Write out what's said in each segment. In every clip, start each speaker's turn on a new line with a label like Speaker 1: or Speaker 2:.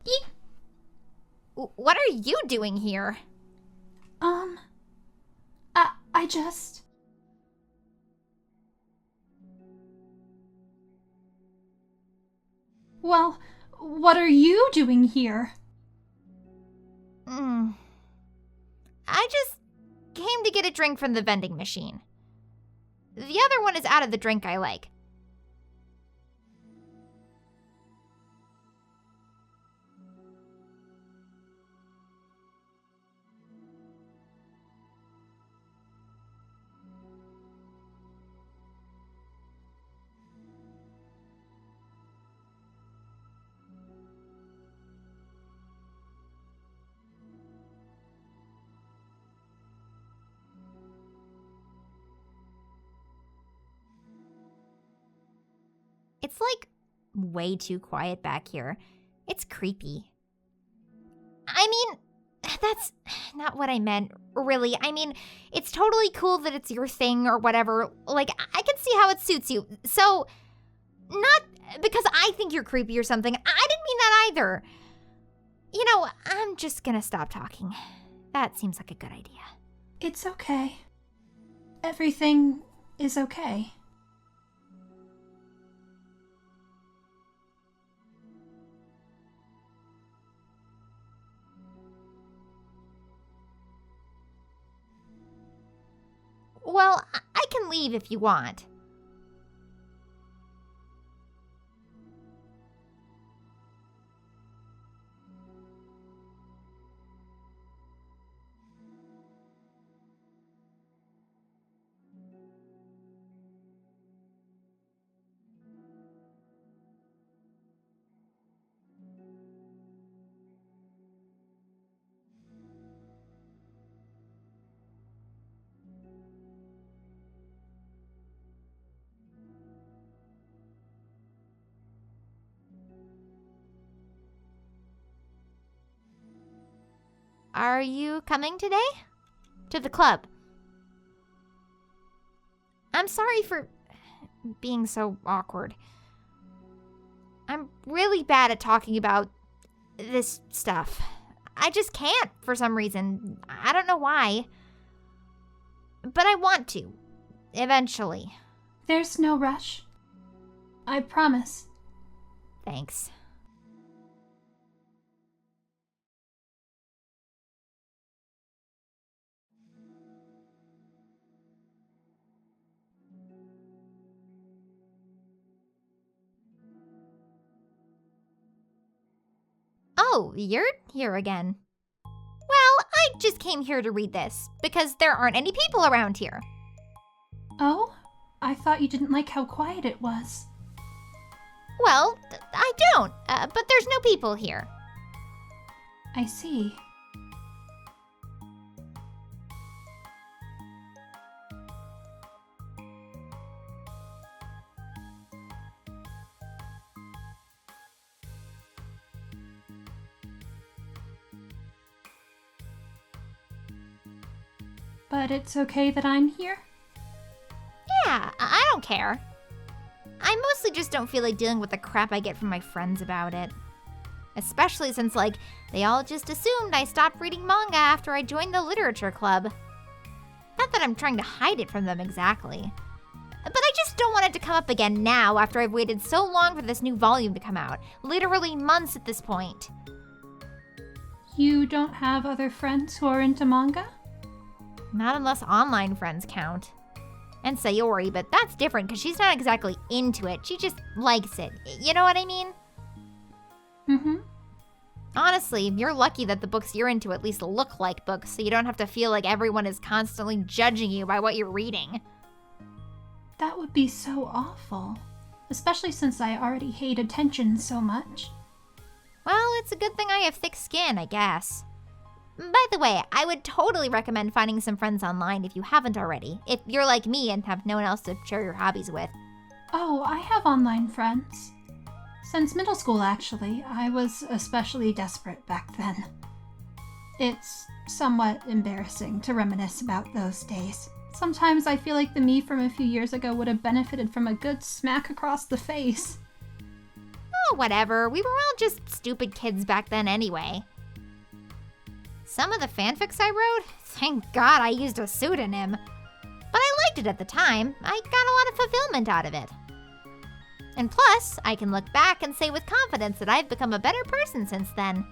Speaker 1: Eek.
Speaker 2: What are you doing here?
Speaker 1: I just... Well, what are you doing here?
Speaker 2: I just came to get a drink from the vending machine. The other one is out of the drink I like. It's like way too quiet back here. It's creepy. I mean, that's not what I meant, really. I mean, it's totally cool that it's your thing or whatever. Like, I can see how it suits you. So, not because I think you're creepy or something. I didn't mean that either. You know, I'm just gonna stop talking. That seems like a good idea.
Speaker 1: It's okay. Everything is okay.
Speaker 2: Well, I can leave if you want. Are you coming today? To the club? I'm sorry for being so awkward. I'm really bad at talking about this stuff. I just can't for some reason. I don't know why. But I want to. Eventually.
Speaker 1: There's no rush. I promise.
Speaker 2: Thanks. Oh, you're here again. Well, I just came here to read this, because there aren't any people around here.
Speaker 1: Oh? I thought you didn't like how quiet it was.
Speaker 2: Well, I don't, but there's no people here.
Speaker 1: I see. But it's okay that I'm here?
Speaker 2: Yeah, I don't care. I mostly just don't feel like dealing with the crap I get from my friends about it. Especially since, like, they all just assumed I stopped reading manga after I joined the literature club. Not that I'm trying to hide it from them exactly. But I just don't want it to come up again now after I've waited so long for this new volume to come out. Literally months at this point.
Speaker 1: You don't have other friends who are into manga?
Speaker 2: Not unless online friends count. And Sayori, but that's different because she's not exactly into it. She just likes it. You know what I mean?
Speaker 1: Mm-hmm.
Speaker 2: Honestly, you're lucky that the books you're into at least look like books, so you don't have to feel like everyone is constantly judging you by what you're reading.
Speaker 1: That would be so awful. Especially since I already hate attention so much.
Speaker 2: Well, it's a good thing I have thick skin, I guess. By the way, I would totally recommend finding some friends online if you haven't already, if you're like me and have no one else to share your hobbies with.
Speaker 1: Oh, I have online friends. Since middle school, actually. I was especially desperate back then. It's somewhat embarrassing to reminisce about those days. Sometimes I feel like the me from a few years ago would have benefited from a good smack across the face.
Speaker 2: Oh, whatever. We were all just stupid kids back then anyway. Some of the fanfics I wrote, thank God I used a pseudonym. But I liked it at the time. I got a lot of fulfillment out of it. And plus, I can look back and say with confidence that I've become a better person since then.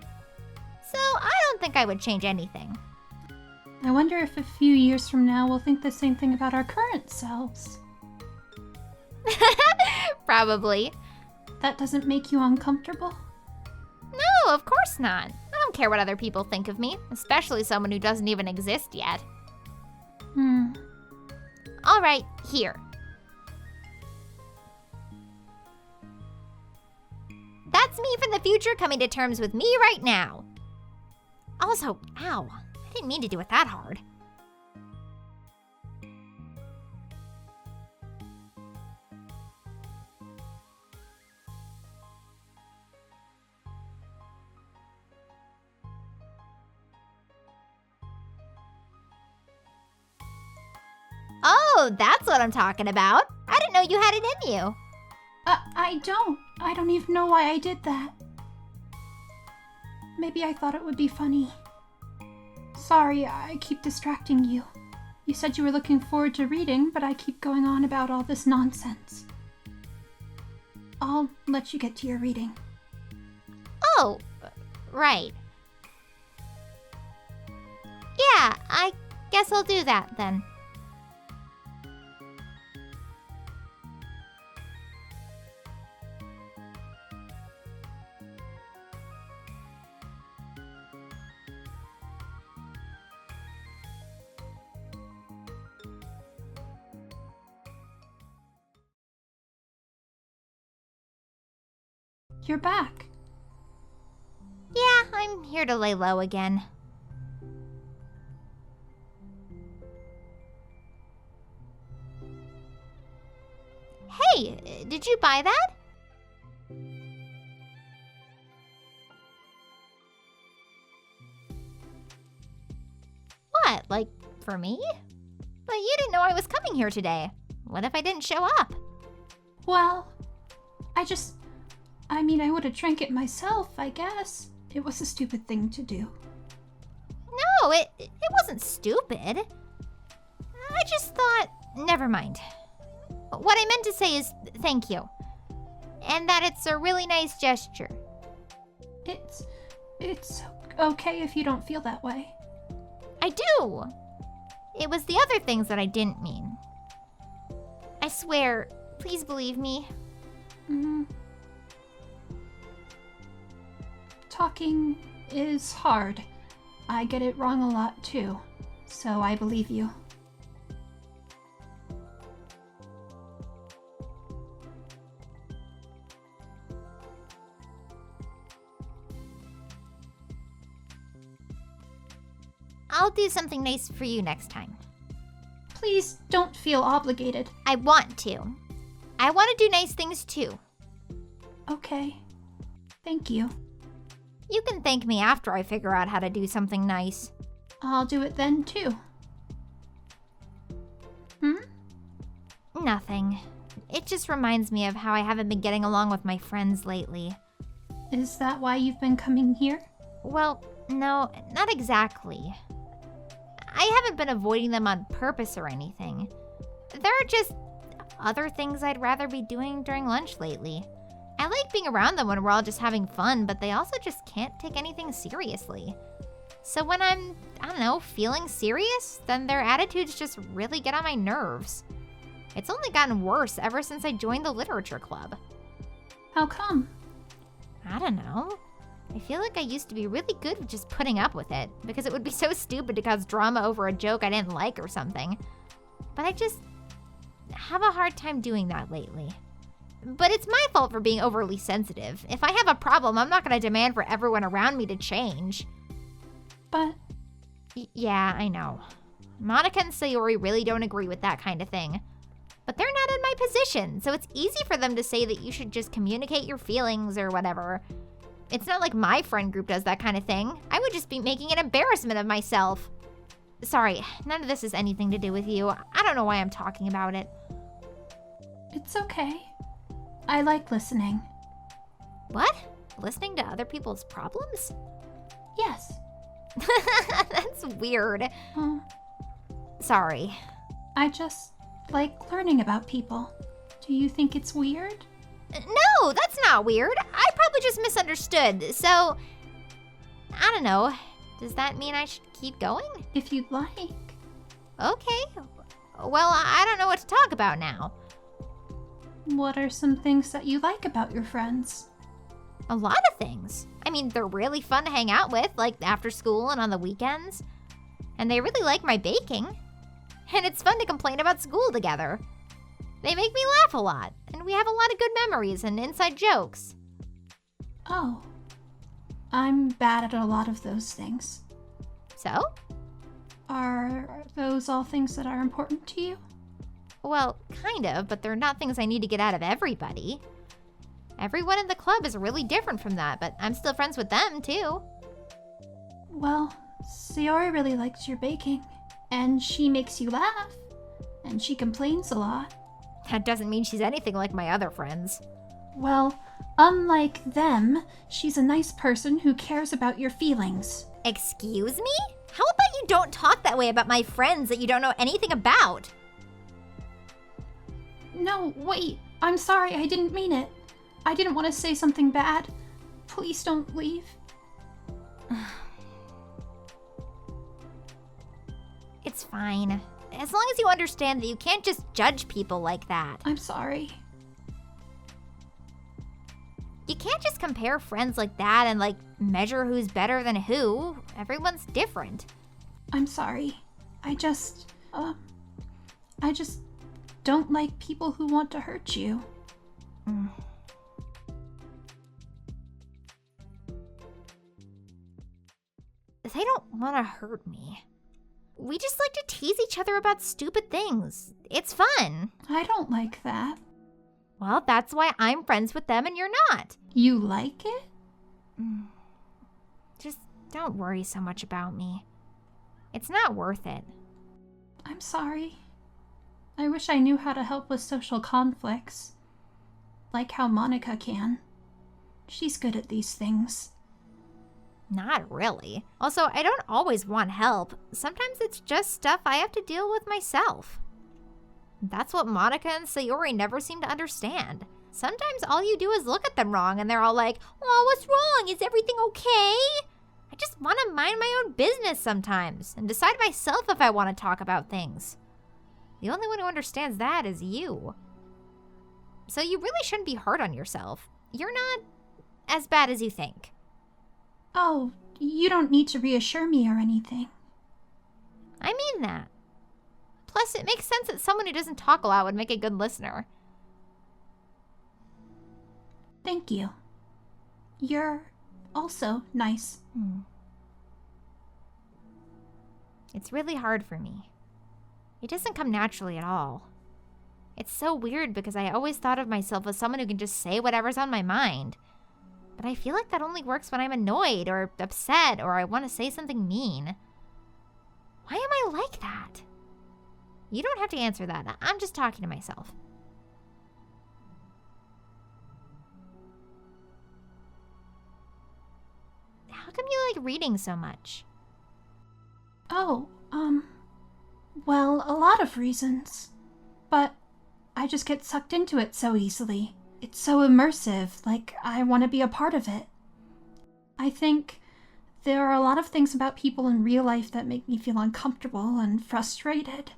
Speaker 2: So I don't think I would change anything.
Speaker 1: I wonder if a few years from now we'll think the same thing about our current selves.
Speaker 2: Probably.
Speaker 1: That doesn't make you uncomfortable?
Speaker 2: No, of course not. I don't care what other people think of me, especially someone who doesn't even exist yet. All right, here. That's me from the future coming to terms with me right now. Also, ow, I didn't mean to do it that hard. Oh, that's what I'm talking about. I didn't know you had it in you.
Speaker 1: I don't. I don't even know why I did that. Maybe I thought it would be funny. Sorry, I keep distracting you. You said you were looking forward to reading, but I keep going on about all this nonsense. I'll let you get to your reading.
Speaker 2: Oh, right. Yeah, I guess I'll do that then.
Speaker 1: You're back.
Speaker 2: Yeah, I'm here to lay low again. Hey, did you buy that? What, like, for me? But you didn't know I was coming here today. What if I didn't show up?
Speaker 1: Well, I would have drank it myself, I guess. It was a stupid thing to do.
Speaker 2: No, it wasn't stupid. I just thought, never mind. What I meant to say is thank you. And that it's a really nice gesture.
Speaker 1: It's okay if you don't feel that way.
Speaker 2: I do. It was the other things that I didn't mean. I swear, please believe me.
Speaker 1: Talking is hard. I get it wrong a lot too, so I believe you.
Speaker 2: I'll do something nice for you next time.
Speaker 1: Please don't feel obligated.
Speaker 2: I want to. I want to do nice things too.
Speaker 1: Okay. Thank you.
Speaker 2: You can thank me after I figure out how to do something nice.
Speaker 1: I'll do it then too.
Speaker 2: Nothing. It just reminds me of how I haven't been getting along with my friends lately.
Speaker 1: Is that why you've been coming here?
Speaker 2: Well, no, not exactly. I haven't been avoiding them on purpose or anything. There are just other things I'd rather be doing during lunch lately. I like being around them when we're all just having fun, but they also just can't take anything seriously. So when I'm, feeling serious, then their attitudes just really get on my nerves. It's only gotten worse ever since I joined the literature club.
Speaker 1: How come?
Speaker 2: I don't know. I feel like I used to be really good with just putting up with it, because it would be so stupid to cause drama over a joke I didn't like or something. But I just have a hard time doing that lately. But it's my fault for being overly sensitive. If I have a problem, I'm not going to demand for everyone around me to change.
Speaker 1: But...
Speaker 2: Yeah, I know. Monica and Sayori really don't agree with that kind of thing. But they're not in my position, so it's easy for them to say that you should just communicate your feelings or whatever. It's not like my friend group does that kind of thing. I would just be making an embarrassment of myself. Sorry, none of this has anything to do with you. I don't know why I'm talking about it.
Speaker 1: It's okay. I like listening.
Speaker 2: What? Listening to other people's problems?
Speaker 1: Yes.
Speaker 2: That's weird. Sorry.
Speaker 1: I just like learning about people. Do you think it's weird?
Speaker 2: No, that's not weird. I probably just misunderstood. So, I don't know. Does that mean I should keep going?
Speaker 1: If you'd like.
Speaker 2: Okay. Well, I don't know what to talk about now.
Speaker 1: What are some things that you like about your friends?
Speaker 2: A lot of things. I mean, they're really fun to hang out with, like after school and on the weekends. And they really like my baking. And it's fun to complain about school together. They make me laugh a lot, and we have a lot of good memories and inside jokes.
Speaker 1: Oh. I'm bad at a lot of those things.
Speaker 2: So?
Speaker 1: Are those all things that are important to you?
Speaker 2: Well, kind of, but they're not things I need to get out of everybody. Everyone in the club is really different from that, but I'm still friends with them, too.
Speaker 1: Well, Sayori really likes your baking, and she makes you laugh, and she complains a lot.
Speaker 2: That doesn't mean she's anything like my other friends.
Speaker 1: Well, unlike them, she's a nice person who cares about your feelings.
Speaker 2: Excuse me? How about you don't talk that way about my friends that you don't know anything about?
Speaker 1: No, wait. I'm sorry, I didn't mean it. I didn't want to say something bad. Please don't leave.
Speaker 2: It's fine. As long as you understand that you can't just judge people like that.
Speaker 1: I'm sorry.
Speaker 2: You can't just compare friends like that and, measure who's better than who. Everyone's different.
Speaker 1: I'm sorry. I just don't like people who want to hurt you.
Speaker 2: They don't want to hurt me. We just like to tease each other about stupid things. It's fun.
Speaker 1: I don't like that.
Speaker 2: Well, that's why I'm friends with them and you're not.
Speaker 1: You like it?
Speaker 2: Just don't worry so much about me. It's not worth it.
Speaker 1: I'm sorry. I wish I knew how to help with social conflicts. Like how Monica can. She's good at these things.
Speaker 2: Not really. Also, I don't always want help. Sometimes it's just stuff I have to deal with myself. That's what Monica and Sayori never seem to understand. Sometimes all you do is look at them wrong and they're all like, "Oh, what's wrong? Is everything okay?" I just want to mind my own business sometimes and decide myself if I want to talk about things. The only one who understands that is you. So you really shouldn't be hard on yourself. You're not as bad as you think.
Speaker 1: Oh, you don't need to reassure me or anything.
Speaker 2: I mean that. Plus, it makes sense that someone who doesn't talk a lot would make a good listener.
Speaker 1: Thank you. You're also nice.
Speaker 2: It's really hard for me. It doesn't come naturally at all. It's so weird because I always thought of myself as someone who can just say whatever's on my mind. But I feel like that only works when I'm annoyed or upset or I want to say something mean. Why am I like that? You don't have to answer that. I'm just talking to myself. How come you like reading so much?
Speaker 1: Oh, well, a lot of reasons. But I just get sucked into it so easily. It's so immersive, like I want to be a part of it. I think there are a lot of things about people in real life that make me feel uncomfortable and frustrated.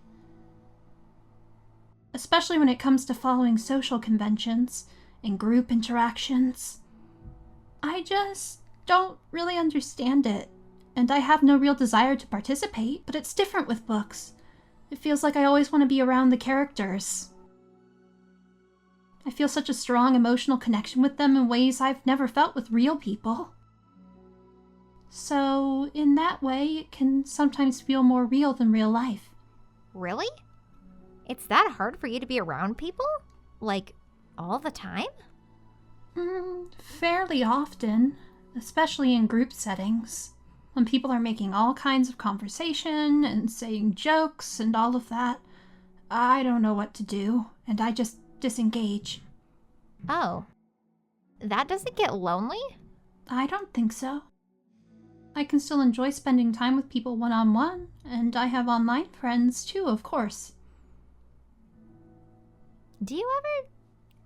Speaker 1: Especially when it comes to following social conventions and group interactions. I just don't really understand it, and I have no real desire to participate, but it's different with books. It feels like I always want to be around the characters. I feel such a strong emotional connection with them in ways I've never felt with real people. So, in that way, it can sometimes feel more real than real life.
Speaker 2: Really? It's that hard for you to be around people? Like, all the time?
Speaker 1: Fairly often, especially in group settings, when people are making all kinds of conversation and saying jokes and all of that. I don't know what to do, and I just disengage.
Speaker 2: Oh. that doesn't get lonely?
Speaker 1: I don't think so. I can still enjoy spending time with people one-on-one, and I have online friends too, of course.
Speaker 2: Do you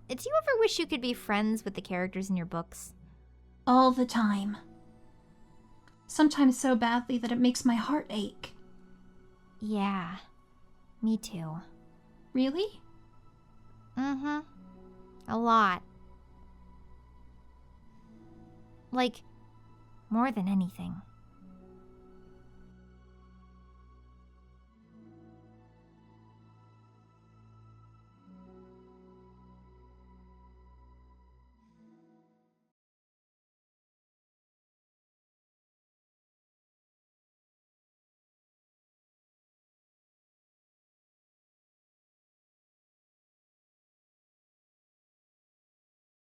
Speaker 2: ever wish you could be friends with the characters in your books?
Speaker 1: All the time. Sometimes so badly that it makes my heart ache.
Speaker 2: Yeah, me too.
Speaker 1: Really?
Speaker 2: Mm-hmm. A lot. Like, more than anything.